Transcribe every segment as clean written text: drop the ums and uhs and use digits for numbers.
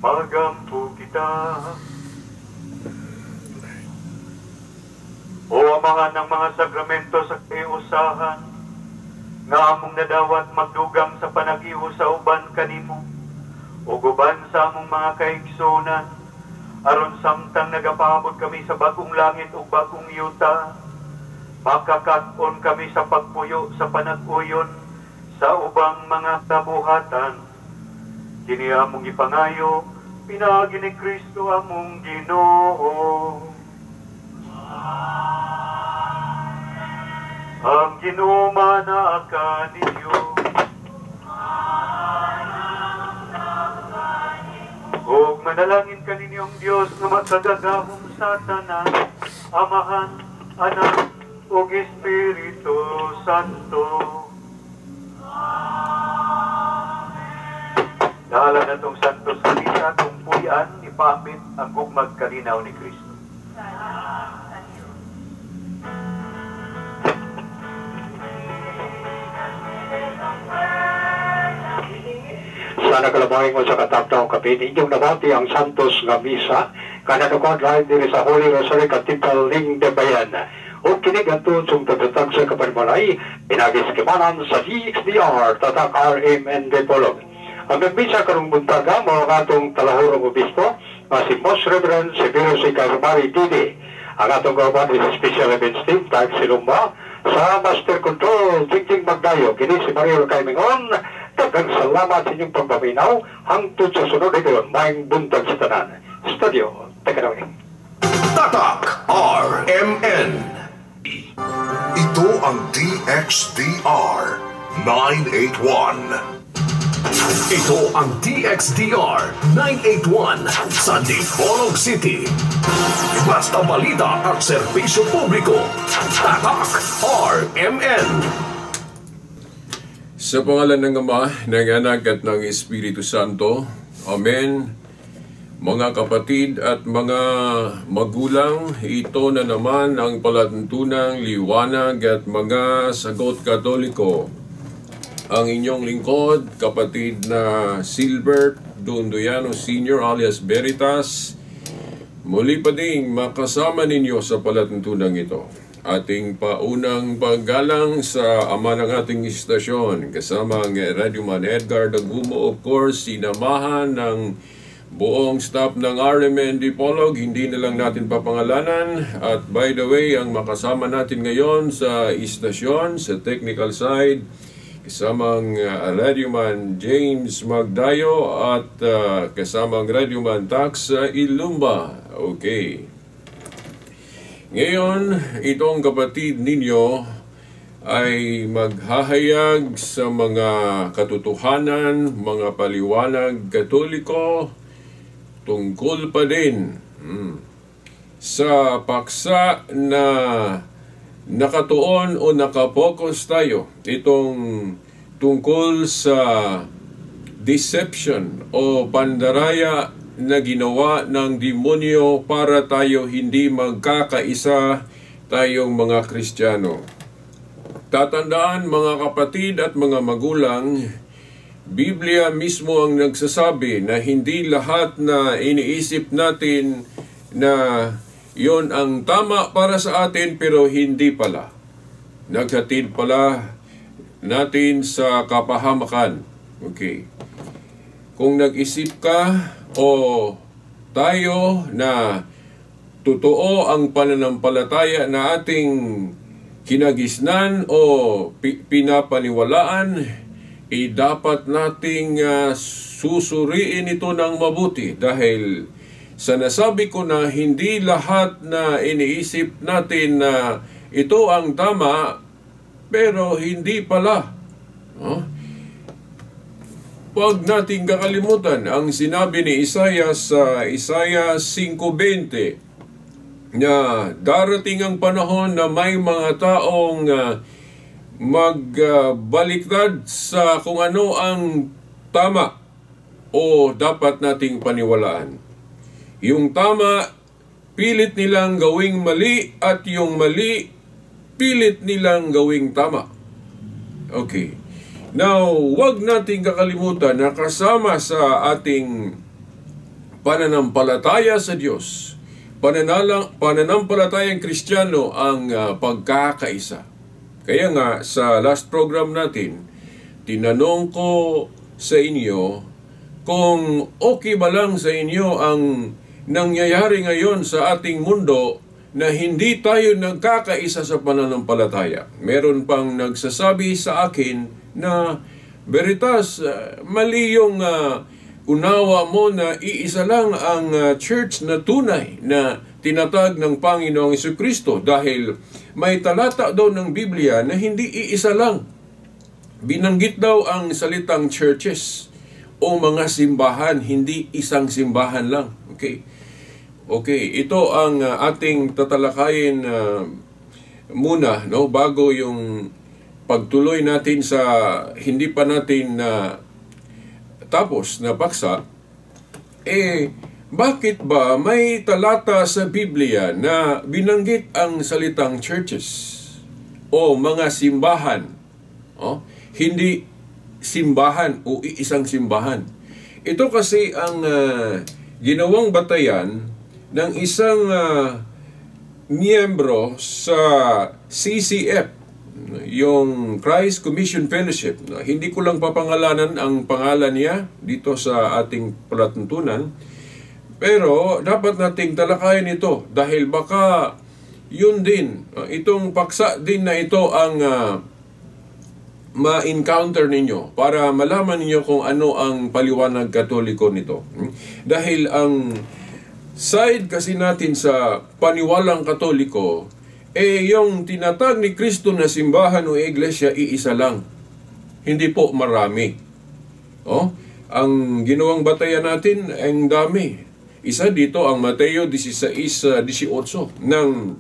magampo kita. O amahan ng mga sakramento sa kiusahan, nga among nadawat magdugang sa panagiho sa uban kanimo, o guban sa among mga kaigsunan, aron samtang nagapaabot kami sa bagong langit o bagong yuta, makakaton kami sa pagpuyo sa panag-uyon sa ubang mga kabuhatan. Kini among ipangayo, pinagi ni Kristo among Ginoo. Ang Ginoo manaa ninyo. Ug manalangin kaninyong Dios nga magkagagahom sa tanan, Amahan, Anak, ug Espiritu Santo. Dahalan na itong santos kanina, itong puyan, ipamit ang gugmag kalinaw ni Kristo. Sana kalabahin mo sa kataptaong kapit, inyong nabati ang santos nga misa, kananukod lahat diri sa Holy Rosary Cathedral Ling de Bayan. O kinigatod sung tatatag sa kapanimalay, pinagis kimanan sa DXDR, tatak RMN de Polog. Ang nagbisa karong buntaga, mga katong talahurong obispo, si Most Reverend Severo si Carmari Didi. Ang atong kauban is Special Events Team, Tag Silumba, sa Master Control, Jingjing Magdayo, kini si Mario Caimingon. Daghang salamat sa inyong pagpaminaw, hangtod sa sunod ito, maing buntag sa tanan. Studio, Tekanawin. Tatak RMN. Ito ang DXDR 981. Ito ang DXDR 981 sa Dipolog City. Basta balita at serbisyo publiko. Tatak RMN. Sa pangalan ng Ama, ng Anak at ng Espiritu Santo. Amen. Mga kapatid at mga magulang, ito na naman ang palatuntunang liwanag at mga sagot katoliko. Ang inyong lingkod, kapatid na Silbert Dundoyano Sr. alias Veritas, muli pa ding makasama ninyo sa palatuntunang ito. Ating paunang paggalang sa ama ng ating istasyon, kasama ang Radyoman Edgar Dagumo, of course, sinamahan ng buong staff ng RMN Dipolog, hindi na lang natin papangalanan. At by the way, ang makasama natin ngayon sa istasyon, sa technical side, kasamang Radyoman James Magdayo at kasamang Radyoman Tax Ilumba. Okay. Ngayon, itong kapatid ninyo ay maghahayag sa mga katotohanan, mga paliwanag katoliko tungkol pa din sa paksa na nakatuon o nakapokus tayo. Itong tungkol sa deception o pandaraya na ginawa ng demonyo para tayo hindi magkakaisa tayong mga Kristiyano. Tatandaan mga kapatid at mga magulang, Biblia mismo ang nagsasabi na hindi lahat na iniisip natin na yon ang tama para sa atin pero hindi pala. Naghatid pala natin sa kapahamakan. Okay. Kung nag-isip ka o tayo na totoo ang pananampalataya na ating kinagisnan o pinapaniwalaan, dapat nating susuriin ito ng mabuti dahil sa nasabi ko na hindi lahat na iniisip natin na ito ang tama pero hindi pala. Huwag nating kakalimutan ang sinabi ni Isaiah sa Isaiah 5:20 na darating ang panahon na may mga taong magbaliktad sa kung ano ang tama o dapat nating paniwalaan. Yung tama, pilit nilang gawing mali at yung mali, pilit nilang gawing tama. Okay. Now, wag nating kakalimutan na kasama sa ating pananampalataya sa Diyos, pananampalatayang Kristiyano ang pagkakaisa. Kaya nga, sa last program natin, tinanong ko sa inyo kung okay ba lang sa inyo ang nangyayari ngayon sa ating mundo na hindi tayo nagkakaisa sa pananampalataya. Meron pang nagsasabi sa akin na, Veritas, mali yung unawa mo na iisa lang ang church na tunay na tinatag ng Panginoong Jesucristo dahil may talata daw ng Biblia na hindi iisa lang. Binanggit daw ang salitang churches o mga simbahan, hindi isang simbahan lang. Okay, ito ang ating tatalakayin muna, no, bago yung pagtuloy natin sa hindi pa natin tapos na paksa. Bakit ba may talata sa Biblia na binanggit ang salitang churches o mga simbahan? Hindi simbahan o isang simbahan. Ito kasi ang ginawang batayan ng isang miyembro sa CCF, yung Christ Commission Fellowship. Hindi ko lang papangalanan ang pangalan niya dito sa ating palatuntunan, pero dapat nating talakayin ito dahil baka yun din, itong paksa din na ito ang ma-encounter ninyo para malaman ninyo kung ano ang paliwanag Katoliko nito. Dahil ang side kasi natin sa paniwalang Katoliko, yung tinatag ni Kristo na simbahan o iglesia, iisa lang. Hindi po marami. Ang ginawang batayan natin, ang dami. Isa dito ang Mateo 16:18 nang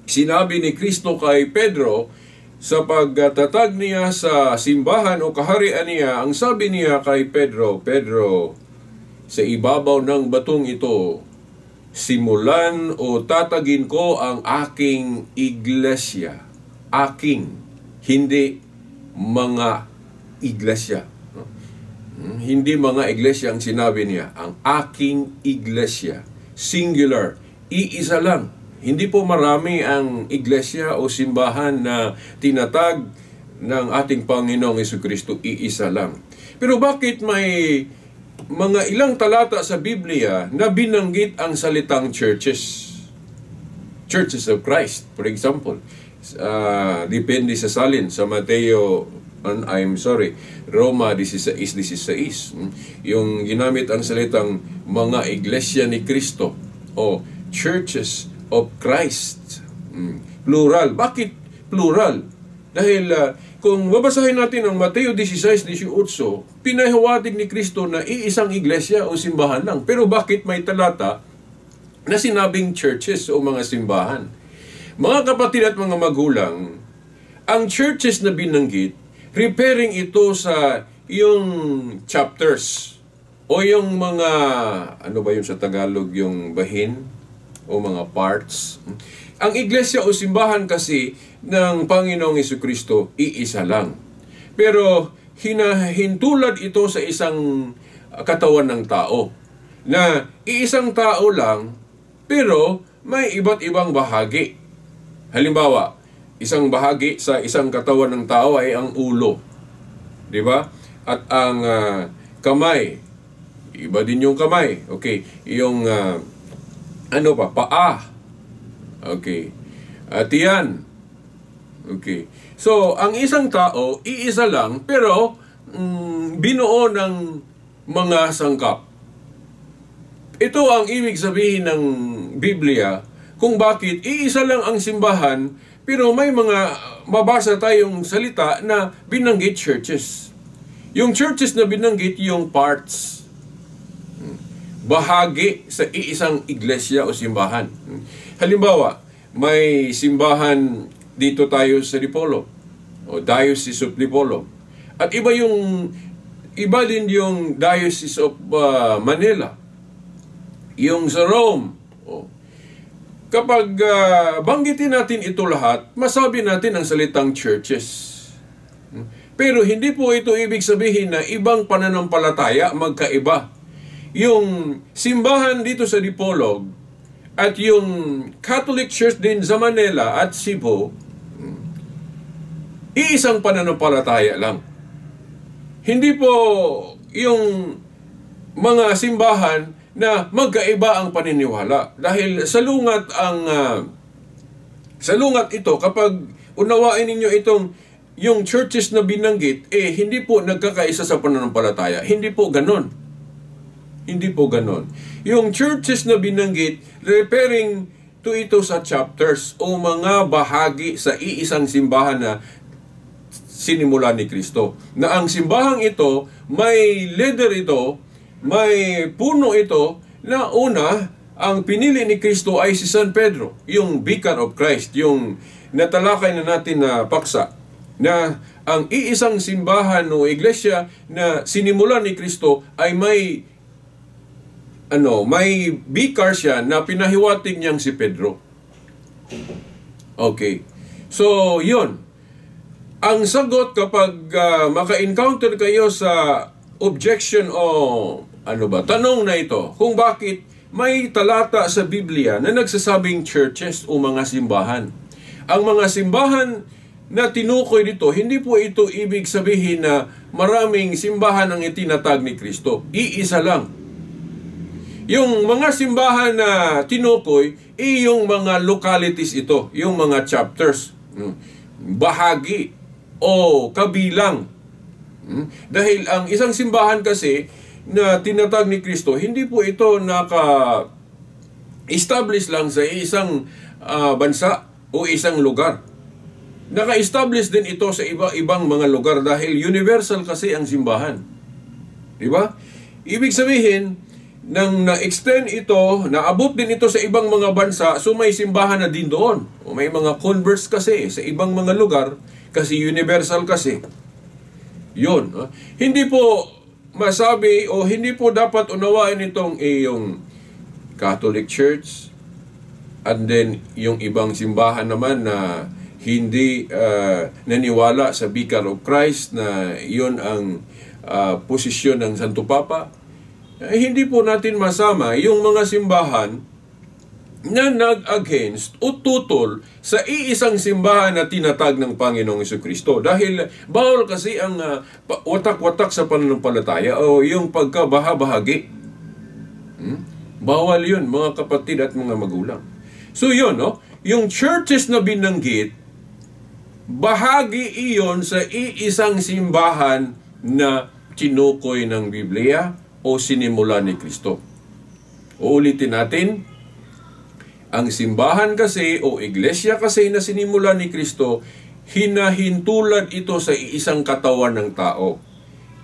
sinabi ni Kristo kay Pedro sa pagtatag niya sa simbahan o kaharian niya, ang sabi niya kay Pedro, Pedro, sa ibabaw ng batong ito, simulan o tatagin ko ang aking iglesia. Aking, hindi mga iglesia. Hindi mga iglesia ang sinabi niya. Ang aking iglesia. Singular. Iisa lang. Hindi po marami ang iglesia o simbahan na tinatag ng ating Panginoong Jesucristo. Iisa lang. Pero bakit may mga ilang talata sa Biblia na binanggit ang salitang churches? Churches of Christ, for example. Depende sa salin sa Roma 16:16. Yung ginamit ang salitang mga iglesia ni Kristo o churches of Christ. Plural. Bakit plural? Dahil kung babasahin natin ang Mateo 16:18, pinahiwatig ni Kristo na iisang iglesia o simbahan lang. Pero bakit may talata na sinabing churches o mga simbahan? Mga kapatid at mga magulang, ang churches na binanggit, referring ito sa yung chapters o yung mga, ano ba yun sa Tagalog, yung bahin o mga parts. Ang iglesia o simbahan kasi ng Panginoong Jesucristo, iisa lang. Pero hinahintulad ito sa isang katawan ng tao na iisang tao lang pero may iba't ibang bahagi. Halimbawa, isang bahagi sa isang katawan ng tao ay ang ulo. Di ba? At ang kamay, iba din yung kamay. Okay. Yung paa. Okay. Tiyan. Okay. So, ang isang tao, iisa lang, pero binuo ng mga sangkap. Ito ang ibig sabihin ng Biblia kung bakit iisa lang ang simbahan, pero may mga mabasa tayong salita na binanggit churches. Yung churches na binanggit, yung parts. Bahagi sa iisang iglesia o simbahan. Halimbawa, may simbahan dito tayo sa Dipolo o Diocese of Dipolo. At iba din yung Diocese of Manila. Yung sa Rome. Kapag banggitin natin ito lahat, masabi natin ang salitang churches. Pero hindi po ito ibig sabihin na ibang pananampalataya magkaiba. yung simbahan dito sa Dipolog at yung Catholic Church din sa Manila at Cebu, iisang pananampalataya lang. Hindi po yung mga simbahan na magkaiba ang paniniwala. Dahil salungat ito, kapag unawain ninyo yung churches na binanggit, hindi po nagkakaisa sa pananampalataya. Hindi po ganon. Hindi po ganon. Yung churches na binanggit, referring to ito sa chapters o mga bahagi sa iisang simbahan na sinimula ni Kristo. Na ang simbahang ito, may leader ito, may puno ito, na una, ang pinili ni Kristo ay si San Pedro, yung Vicar of Christ, yung natalakay na natin na paksa, na ang iisang simbahan o iglesia na sinimula ni Kristo ay may vicar siya na pinahiwatig niyang si Pedro. Okay. So, yun. Ang sagot kapag maka-encounter kayo sa objection o tanong na ito, kung bakit may talata sa Biblia na nagsasabing churches o mga simbahan. Ang mga simbahan na tinukoy dito, hindi po ito ibig sabihin na maraming simbahan ang itinatag ni Kristo. Iisa lang. Yung mga simbahan na tinukoy, yung mga localities ito, yung mga chapters, bahagi o kabilang. Dahil ang isang simbahan kasi na tinatag ni Kristo, hindi po ito naka-establish lang sa isang bansa o isang lugar. Naka-establish din ito sa iba-ibang mga lugar dahil universal kasi ang simbahan. Diba? Ibig sabihin, nang na-extend ito, naabot din ito sa ibang mga bansa, so may simbahan na din doon. O may mga converts kasi sa ibang mga lugar, kasi universal kasi. Yun. Hindi po masabi o hindi po dapat unawain itong yung Catholic Church and then yung ibang simbahan naman na hindi naniwala sa Vicar of Christ na yun ang posisyon ng Santo Papa. Hindi po natin masama yung mga simbahan na nag-against o tutol sa iisang simbahan na tinatag ng Panginoong Jesucristo. Dahil bawal kasi ang watak-watak sa pananampalataya o yung pagkabahabahagi. Bawal yun, mga kapatid at mga magulang. So yun, yung churches na binanggit, bahagi iyon sa iisang simbahan na tinukoy ng Biblia o sinimula ni Kristo. Uulitin natin, ang simbahan kasi o iglesia kasi na sinimula ni Kristo, hinahintulad ito sa iisang katawan ng tao.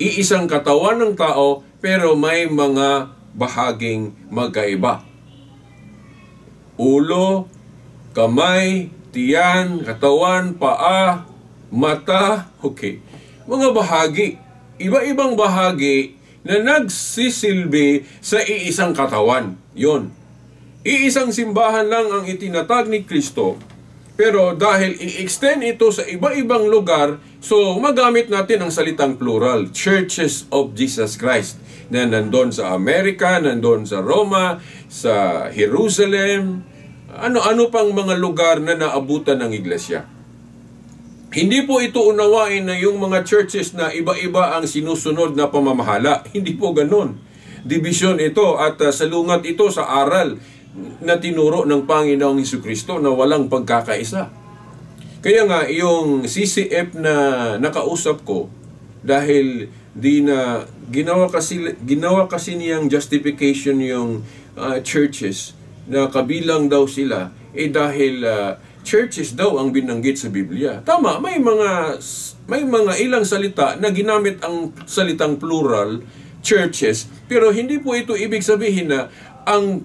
Iisang katawan ng tao pero may mga bahaging magkaiba. Ulo, kamay, tiyan, katawan, paa, mata, okay. Mga bahagi, iba-ibang bahagi na nagsisilbi sa iisang katawan. Yun. Iisang simbahan lang ang itinatag ni Kristo, pero dahil i-extend ito sa iba-ibang lugar, so magamit natin ang salitang plural, Churches of Jesus Christ, na nandun sa Amerika, nandun sa Roma, sa Jerusalem, ano-ano pang mga lugar na naabutan ng iglesia. Hindi po ito unawain na yung mga churches na iba-iba ang sinusunod na pamamahala. Hindi po ganun. Division ito at salungat ito sa aral na tinuro ng Panginoong Jesucristo na walang pagkakaisa. Kaya nga, yung CCF na nakausap ko, dahil ginawa kasi niyang justification yung churches na kabilang daw sila, dahil churches daw ang binanggit sa Biblia. Tama, may mga ilang salita na ginamit ang salitang plural, churches, pero hindi po ito ibig sabihin na ang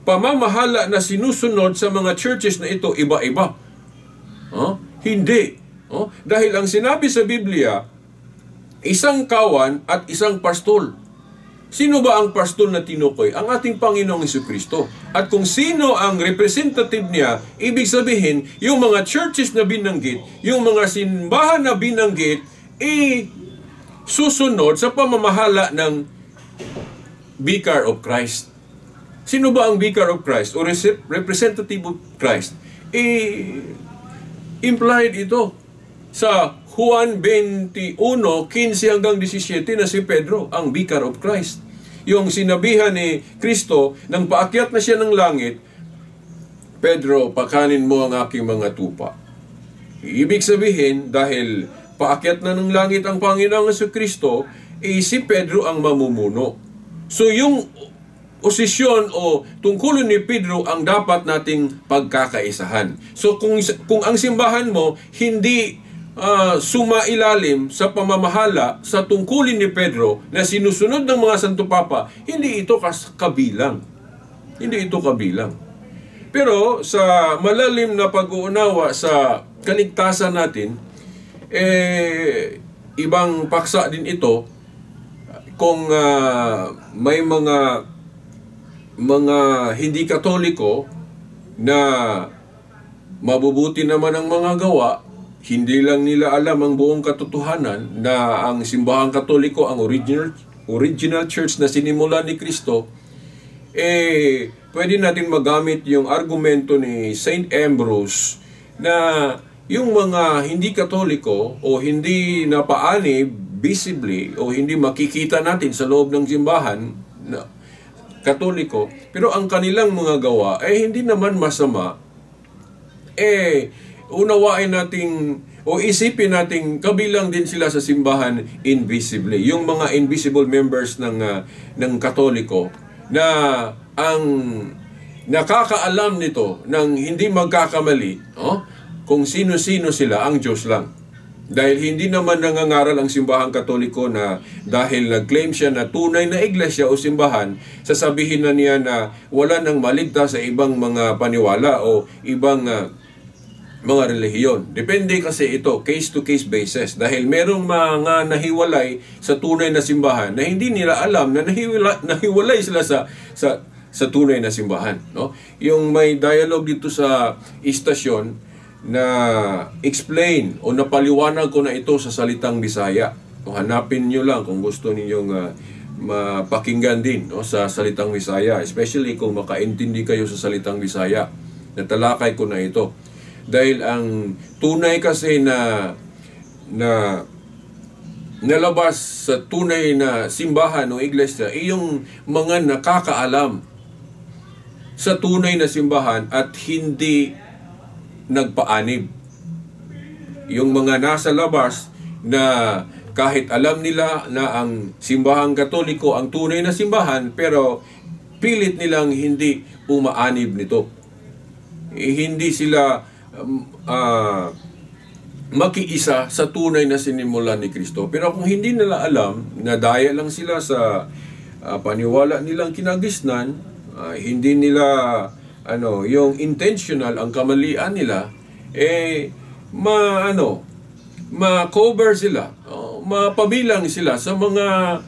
pamamahala na sinusunod sa mga churches na ito iba-iba. Hindi. Dahil ang sinabi sa Biblia, isang kawan at isang pastol. Sino ba ang pastol na tinukoy? Ang ating Panginoong Jesucristo. At kung sino ang representative niya, ibig sabihin, yung mga churches na binanggit, yung mga simbahan na binanggit, susunod sa pamamahala ng Vicar of Christ. Sino ba ang Vicar of Christ o representative of Christ? Implied ito sa Juan 21:15 hanggang 17 na si Pedro, ang Vicar of Christ. Yung sinabihan ni Kristo, nang paakyat na siya ng langit, Pedro, pakanin mo ang aking mga tupa. Ibig sabihin, dahil paakyat na ng langit ang Panginoong Kristo, si Pedro ang mamumuno. So yung posisyon o tungkulin ni Pedro ang dapat nating pagkakaisahan. So kung ang simbahan mo hindi sumailalim sa pamamahala sa tungkulin ni Pedro na sinusunod ng mga Santo Papa, hindi ito kabilang. Hindi ito kabilang. Pero sa malalim na pag-uunawa sa kaligtasan natin, ibang paksa din ito kung may mga hindi Katoliko na mabubuti naman ang mga gawa, hindi lang nila alam ang buong katotohanan na ang simbahang Katoliko, ang original church na sinimula ni Kristo, pwede natin magamit yung argumento ni Saint Ambrose na yung mga hindi Katoliko o hindi napaanib visibly o hindi makikita natin sa loob ng simbahan na Katoliko, pero ang kanilang mga gawa hindi naman masama, unawain nating o isipin nating kabilang din sila sa simbahan invisibly. Yung mga invisible members ng Katoliko na ang nakakaalam nito ng hindi magkakamali, kung sino-sino sila, ang Diyos lang. Dahil hindi naman nangangaral ang simbahang Katoliko na dahil nag-claim siya na tunay na iglesia o simbahan, sasabihin na niya na wala nang maligtas sa ibang mga paniwala o ibang mga relihiyon. Depende kasi ito, case-to-case basis. Dahil merong mga nahiwalay sa tunay na simbahan na hindi nila alam na nahiwalay sila sa tunay na simbahan. No? Yung may dialogue dito sa istasyon na explain o napaliwanag ko na ito sa salitang Bisaya. O hanapin nyo lang kung gusto ninyong mapakinggan din sa salitang Bisaya. Especially kung makaintindi kayo sa salitang Bisaya. Natalakay ko na ito. Dahil ang tunay kasi na nalabas sa tunay na simbahan o iglesia ay yung mga nakakaalam sa tunay na simbahan at hindi nagpaanib. Yung mga nasa labas na kahit alam nila na ang simbahang Katoliko ang tunay na simbahan, pero pilit nilang hindi umaanib nito. Hindi sila makiisa sa tunay na sinimulan ni Kristo. Pero kung hindi nila alam, nadaya lang sila sa paniwala nilang kinagisnan, hindi nila yung intentional ang kamalian nila, ma-cover sila, mapabilang sila sa mga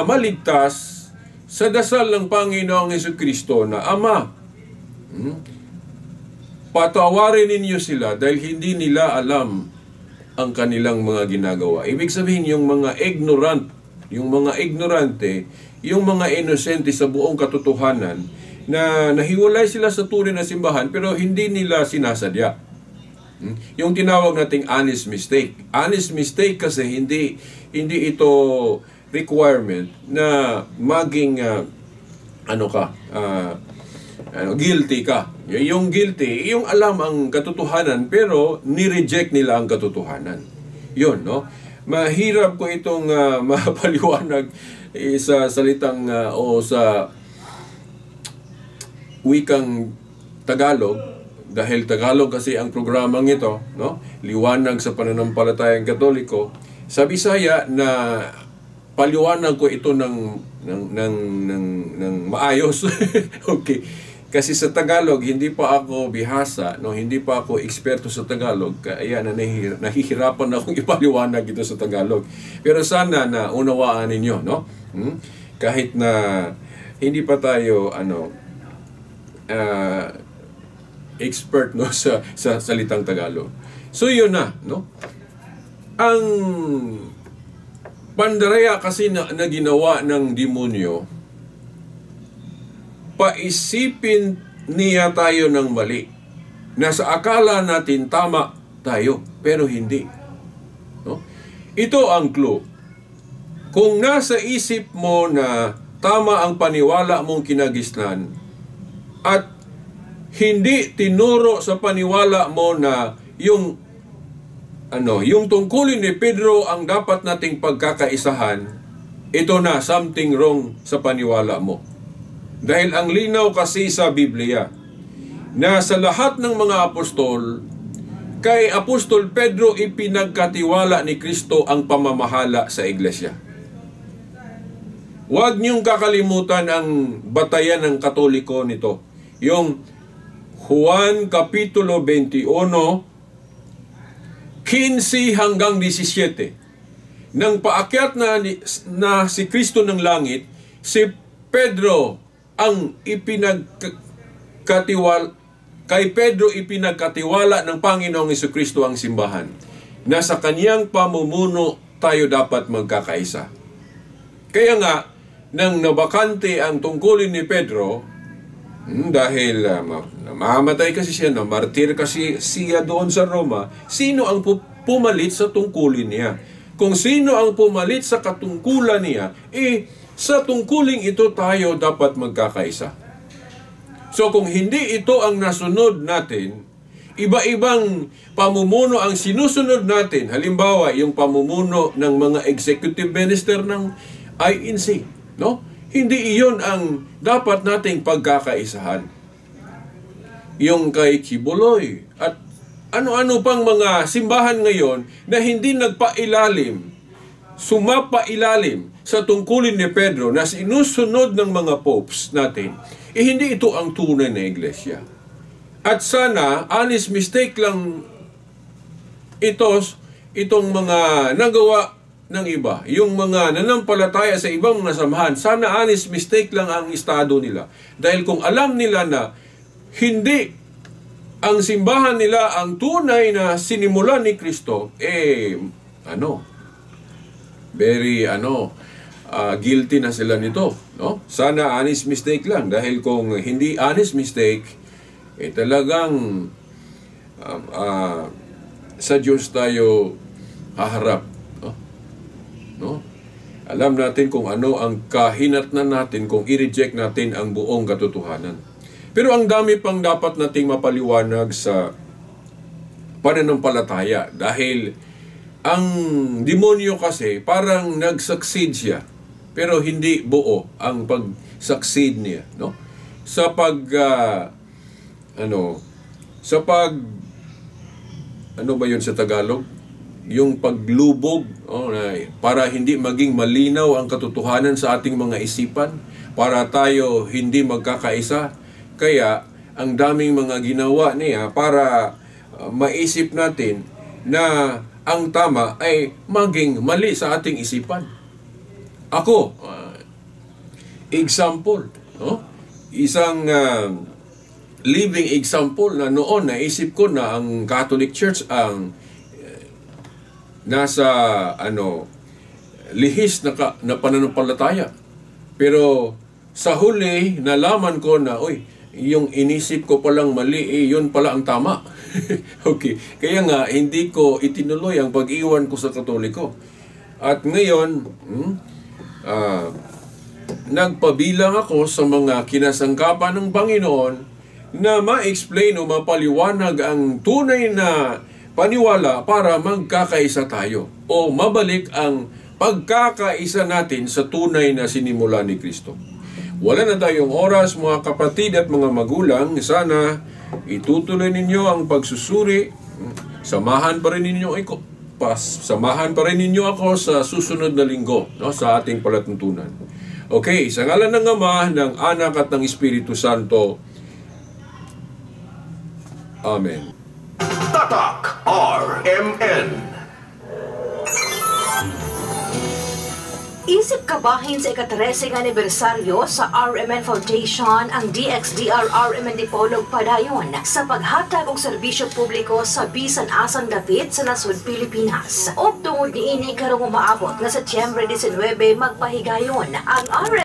maligtas sa dasal ng Panginoong Jesucristo na Ama. Patawarin ninyo sila dahil hindi nila alam ang kanilang mga ginagawa. Ibig sabihin, yung mga ignorante, yung mga inosente sa buong katotohanan, na nahiwalay sila sa tunay na simbahan pero hindi nila sinasadya. Yung tinawag nating honest mistake. Honest mistake kasi hindi ito requirement na maging guilty ka. Yung guilty, yung alam ang katotohanan pero ni-reject nila ang katotohanan. Yun, no? Mahirap ko itong mapaliwanag sa salitang o sa wikang Tagalog, dahil Tagalog kasi ang programang ito, no? Liwanag sa pananampalatayang Katoliko. Sa Bisaya na paliwanag ko ito ng maayos. Okay. Kasi sa Tagalog hindi pa ako bihasa, no? Hindi pa ako eksperto sa Tagalog, kaya nahihirapan akong ipaliwanag ito sa Tagalog. Pero sana na unawaan ninyo, no? Kahit na hindi pa tayo expert, no, sa salitang Tagalog. So yun na, no? Ang pandaraya kasi na ginawa ng demonyo, paisipin niya tayo ng mali. Nasa akala natin tama tayo, pero hindi. No? Ito ang clue. Kung nasa isip mo na tama ang paniwala mong kinagisnan at hindi tinuro sa paniwala mo na yung tungkulin ni Pedro ang dapat nating pagkakaisahan, ito na something wrong sa paniwala mo. Dahil ang linaw kasi sa Biblia na sa lahat ng mga apostol, kay Apostol Pedro ipinagkatiwala ni Kristo ang pamamahala sa iglesia. Huwag niyong kakalimutan ang batayan ng Katoliko nito. Yung Juan Kapitulo 21, 15 hanggang 17. Nang paakyat na si Kristo ng langit, si Pedro ang kay Pedro ipinagkatiwala ng Panginoong Jesucristo ang simbahan, na sa kanyang pamumuno tayo dapat magkakaisa. Kaya nga, nang nabakante ang tungkulin ni Pedro, dahil namamatay kasi siya, namartir kasi siya doon sa Roma, sino ang pumalit sa tungkulin niya? Kung sino ang pumalit sa katungkulan niya, sa tungkuling ito tayo dapat magkakaisa. So kung hindi ito ang nasunod natin, iba-ibang pamumuno ang sinusunod natin. Halimbawa, yung pamumuno ng mga executive minister ng INC, no? Hindi iyon ang dapat nating pagkakaisahan. Yung kay Kibuloy at ano-ano pang mga simbahan ngayon na hindi sumapailalim sa tungkulin ni Pedro na sinusunod ng mga popes natin, hindi ito ang tunay na iglesia. At sana, honest mistake lang itong mga nagawa ng iba, yung mga nanampalataya sa ibang mga samahan, sana honest mistake lang ang estado nila. Dahil kung alam nila na hindi ang simbahan nila ang tunay na sinimulan ni Kristo, guilty na sila nito, no? Sana honest mistake lang, dahil kung hindi honest mistake, talagang sa Diyos tayo haharap. No? Alam natin kung ano ang kahinatnan natin kung i-reject natin ang buong katotohanan. Pero ang dami pang dapat nating mapaliwanag sa pananampalataya, dahil ang demonyo kasi parang nag-succeed siya, pero hindi buo ang pag-succeed niya, no? Ano ba yun sa Tagalog? Yung paglubog, para hindi maging malinaw ang katotohanan sa ating mga isipan, para tayo hindi magkakaisa. Kaya ang daming mga ginawa niya para maisip natin na ang tama ay maging mali sa ating isipan. Ako, example, no? Isang living example na noon naisip ko na ang Catholic Church ang nasa lihis na pananampalataya. Pero sa huli nalaman ko na yung inisip ko palang mali, yun pala ang tama. Okay. Kaya nga hindi ko itinuloy ang pag-iwan ko sa Katoliko. At ngayon nagpabilang ako sa mga kinasangkapan ng Panginoon na ma-explain o mapaliwanag ang tunay na paniwala para magkakaisa tayo o mabalik ang pagkakaisa natin sa tunay na sinimula ni Kristo. Wala na tayong oras, mga kapatid at mga magulang. Sana itutuloy ninyo ang pagsusuri. Samahan pa rin ninyo ako sa susunod na linggo, no, sa ating palatuntunan. Okay, sa ngalan ng Ama, ng Anak at ng Espiritu Santo. Amen. Tatak RMN. Isip kabahin sa ika-13 anibersaryo sa RMN Foundation ang DXDR RMN Dipolog padayon sa paghatag og serbisyo publiko sa bisan asang dapit sa nasud Pilipinas. Og tungod niini karong umaabot na Setyembre 19 magpahigayon ang RMN